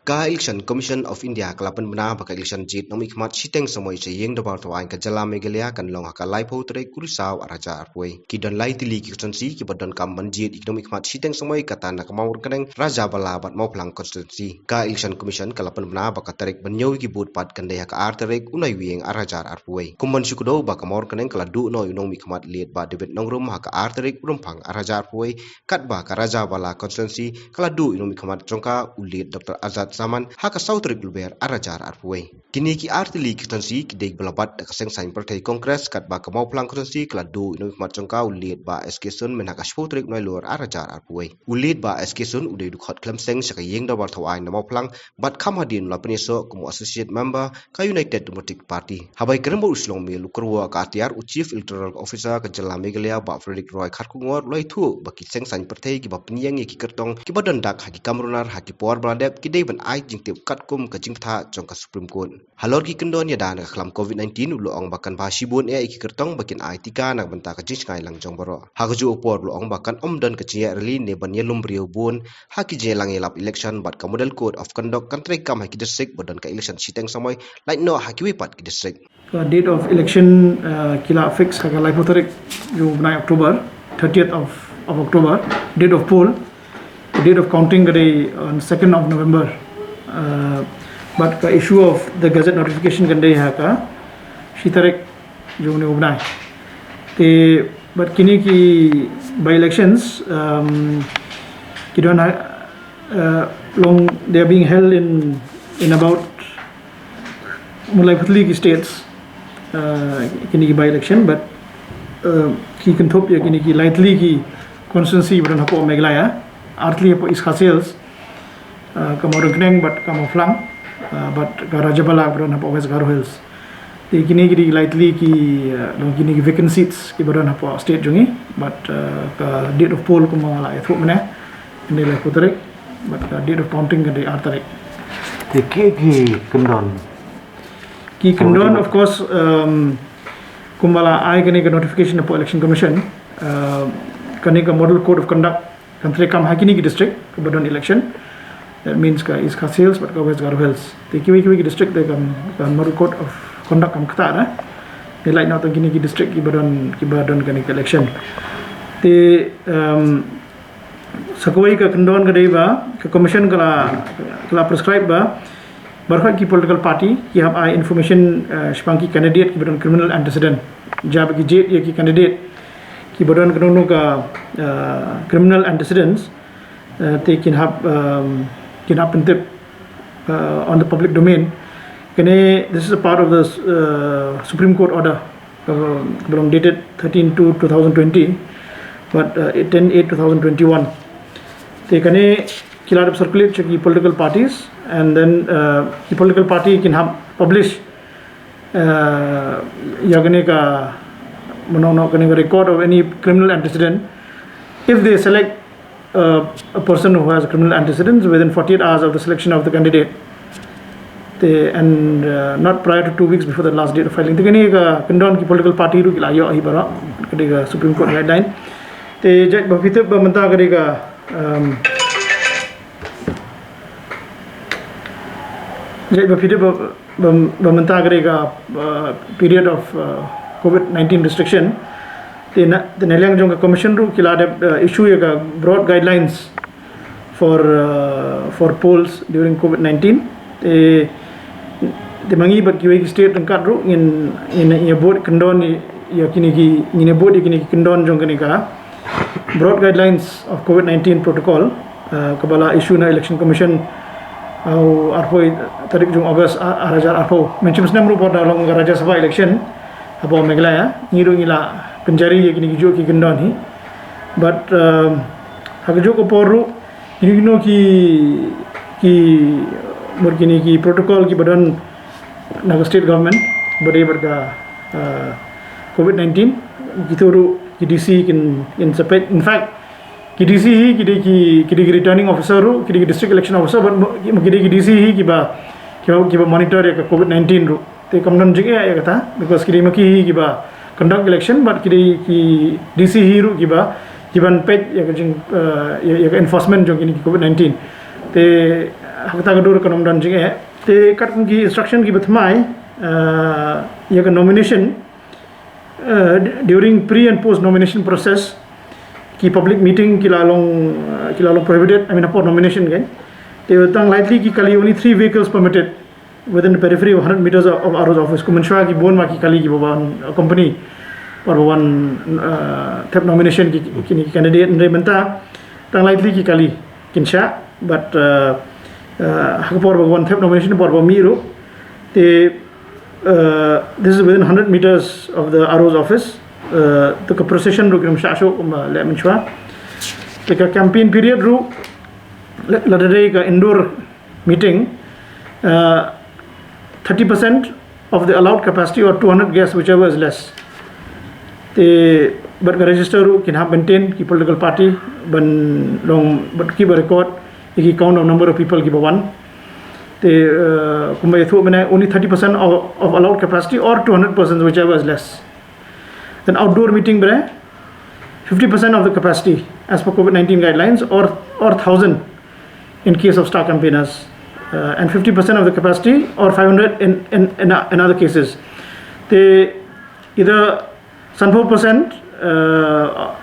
Ka Election Commission of India kelapan benar baka election jit nom ikmat siteng semoi seyeng dobal tawain ka jala megalia kan long ka lai pau tarik Risaw Raja Arpoi ki don lai tili ki konstitusi ki badon kam banjit iknom ikmat siteng semoi kata na Mawryngkneng Rajabala bat Mawphlang konstitusi ka Election Commission kelapan benar baka tarik benyo ki but pat kan daya ka ar tarik unai wieng Raja Arpoi kumban syukudo baka Mawryngkneng kala du no inom ikmat liet ba debet nongrum ha ka ar tarik rumpang Raja Arpoi kat ba ka Rajabala konstitusi kala du inom ikmat jongka ulit Dr. Azad zaman haka sautrik luber arajar arpoi kini ki artili kitansi ki deg belabat da kaseng sain partai kongres kat ba ka Mawphlang kitansi keladu ino mat jongka ulit ba eskesun men haka sautrik noi luar arajar arpoi ulit ba eskesun udai dukhat klemseng saka yeng da war thawai na Mawphlang bat kam hadin la peneso como associate member ka United Democratic Party habai kerembo uslong me lukurwa ka atiar u chief electoral officer ka jala megalia ba Frederick Roy kharkungor loi thu ba ki seng sain partai ki ba penyang ki kertong ki badan dak haki kamrunar haki por baladep ki dei ban ai jingtip katkum ka jingtha jong ka Supreme Court halor ki kendon ya dan khlam COVID-19 ulo ong bakan ba sibun ki kertong bakin ai tika nak benta ka jingai lang jong boro ha ju opor ulo ong bakan omdan ka chia reli ne ban yelum brio bun ha ki je lang elap election bat ka model code of conduct country kam ha ki district badan ka election siteng samoi like no ha ki wipat ki district date of election kila fix ka lai potarik ju 9 October 30th of October date of poll date of counting on 2nd of November but the issue of the gazette notification gandai ha ka shitarik jo ne ubnai te but kini ki by elections ki don long they are being held in about mulai putli ki states kini ki by election but ki kenthop ya kini ki lightly ki constituency beran hapo meglaya artli hapo is khasils ka Mawryngkneng but ka Mawphlang but ka Rajabala beran hapo West Garo Hills te kini ki lightly ki long kini ki vacant seats ki beran hapo state jungi but ka date of poll ko mala etho mena ini la putarik but ka date of counting ka de artarik te ki kendon of course kumbala ai kani ka notification of election commission kani ka model code of conduct country kam hakini ki district ka badon election that means ka is khasils but ka West Garo Hills te kiwi ki district de kam model code of conduct kam kata na de like not kini ki district ki badon kani ka election te sakoi ka kendon ka deba ka commission kala prescribe ba barha ki political party ki have I information spanki candidate ki badon criminal antecedent jab ki jet ye ki candidate ki badon kanono ka criminal antecedents they can happen Thep on the public domain this is a part of the Supreme Court order dated 13/2/2020 but 10/8/2021 they kane kila circulate to political parties and then the political party can have publish yagane ka mono kane record of any criminal antecedent if they select a person who has criminal antecedents within 48 hours of the selection of the candidate and not prior to 2 weeks before the last date of filing kane ka kendon ki political party ru kila yo hi bara ka Supreme Court guideline te jaj bafite ba manta kare ka jaj bafite ba manta kare ka period of COVID-19 restriction the Nelyang Jong Commission ru kila issue ka broad guidelines for polls during COVID-19 the mangi bat kiwi state angkat ru in board kendon ya kini ki board kini kendon jong kani ka broad guidelines of COVID-19 protocol kabala issue na election commission au arpoi tarik jong August arajar arpo mention nam ru pada long Raja Sabha election abo meglaya ngiru ngila penjari ye kini jo ki kendon hi but hagjo ko poru kini no ki murkini ki protocol ki badan naga state government bade barga COVID-19 gituru ki DC in sepet in fact ki DC hi ki returning officer ru ki district election officer but ki DC hi ki ba monitor ya COVID-19 ru te kamdan jige ya kata because ki ba conduct election but ki DC hi ru ki ban pet ya enforcement jong ki COVID-19 te hakta gadur kanom dan jinge te kat ki instruction ki bathmai ya ka nomination during pre and post nomination process ki public meeting ki lalong prohibited, I mean upon nomination again. They were likely ki kali only 3 vehicles permitted within the periphery of 100 meters of RO's office. Kumanshwa ki bon ma ki kali ki bawan company or bawan Thep nomination ki candidate nre benta tang likely ki kali kinsha, but hakapor bawan Thep nomination por miru they this is within 100 meters of the RO's office. The procession ru shasho le manshwa like a campaign period ru ladare ka indoor meeting 30% of the allowed capacity or 200 guests, whichever is less. They but register can have maintain ki political party ban long but keep a record ki count of number of people ki one. They only 30% of allowed capacity or 200 persons, whichever is less. Then outdoor meeting 50% of the capacity as per COVID-19 guidelines or 1,000 in case of star campaigners. And 50% of the capacity or 500 in other cases. They either 100%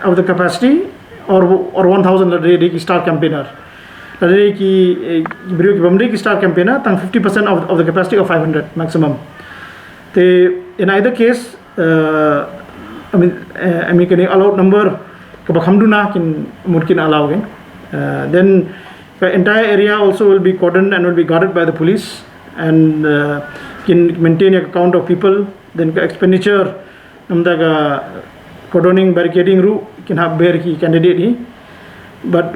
of the capacity or 1,000 ladre ki star campaigner. Ladre ki brio ki bamre ki star campaigner tang 50% of the capacity of 500 maximum. They in either case I mean can allowed number kabakhamduna kin mumkin allow again. Then the entire area also will be cordoned and will be guarded by the police and can maintain a count of people. Then expenditure namdaga cordoning barricading ru can have bear ki candidate hi, but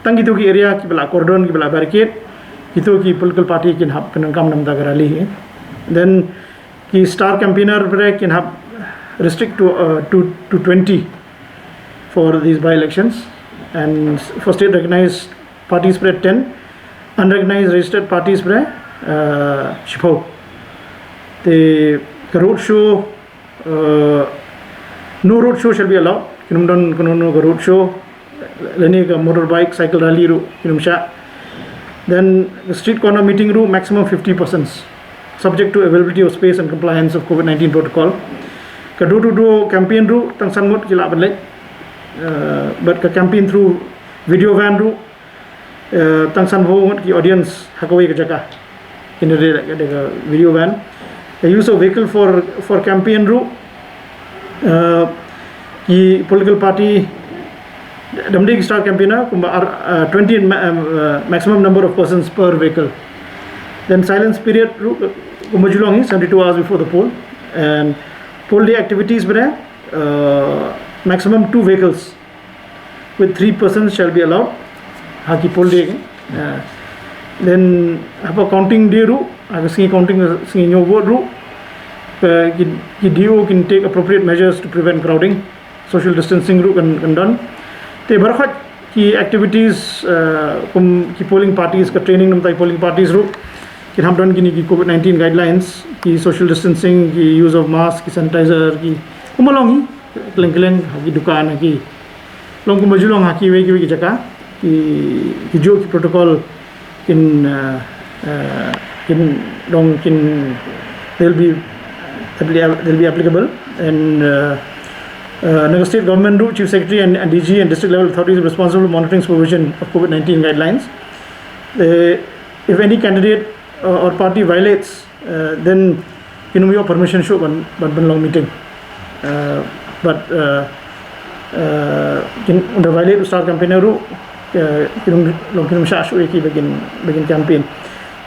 tangitu ki area ki bala cordon ki bala barricade itu ki political party can have penangkam namdaga rally hi. Then ki star campaigner can have restrict to 20 for these by-elections. And for state recognized parties spread 10, unrecognized registered parties spread Shipho. The road show, no road show shall be allowed. Kinumdon kono road show, lene ka motorbike cycle rally ru kinumsha. Then the street corner meeting room maximum 50 persons, subject to availability of space and compliance of COVID-19 protocol. Ka do campaign ru tang sanmut kila badlek. But the campaign through video van ru tang san ho ki audience hakawai ka jaka in the video van. The use of vehicle for campaign ru ki political party damde ki star campaigner 20 maximum number of persons per vehicle. Then silence period ru kumajulong 72 hours before the poll, and poll day activities maximum 2 vehicles with 3 persons shall be allowed. Haki poll day. Then apa counting day ru, singi counting singi nyo vote ru, ki DO can take appropriate measures to prevent crowding. Social distancing ru can done. Te barakhat ki activities ki polling parties ka training namtai polling parties ru can have done ki COVID-19 guidelines ki social distancing ki use of mask ki sanitizer ki kumalong keleng-keleng haki dukaan haki long kumajulong haki we ki jaka ki jo ki protocol kin long kin they'll be applicable. And Nagar State Government ru Chief Secretary and DG and district level authorities responsible for monitoring supervision of COVID-19 guidelines. If any candidate or party violates, then your permission show but long meeting. But under violate to start campaign ru long shashu eki begin campaign.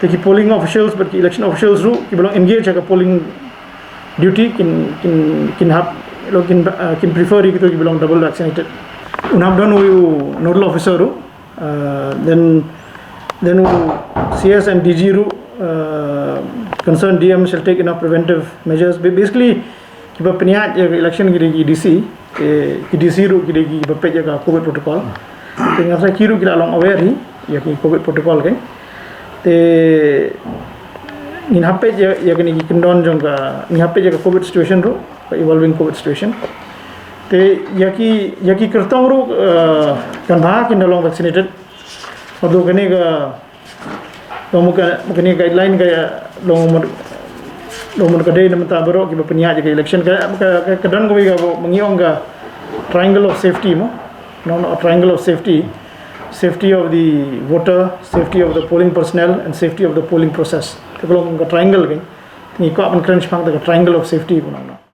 The polling officials but election officials ru belong engage a polling duty can have can prefer to belong double vaccinated. Unab done you nodal officer ru then CS and DG ru concerned DM shall take enough preventive measures. Basically kiba peniat election ki DC ru ki bape jaga COVID protocol. Tengah saya kiru kita long aware hi ya ki COVID protocol kan. Te in hape ya kini kendon jongka ni hape jaga COVID situation ru evolving COVID situation. Te ya ki kertong ru kan bah kin long vaccinated Although kani ka kani guideline kaya long kadai naman tabaro ki peniak je election ka kadan ko ga mengiong ga triangle of safety mo, no triangle of safety of the voter, safety of the polling personnel, and safety of the polling process. Kalau triangle ni ko apan crunch pang triangle of safety ko na.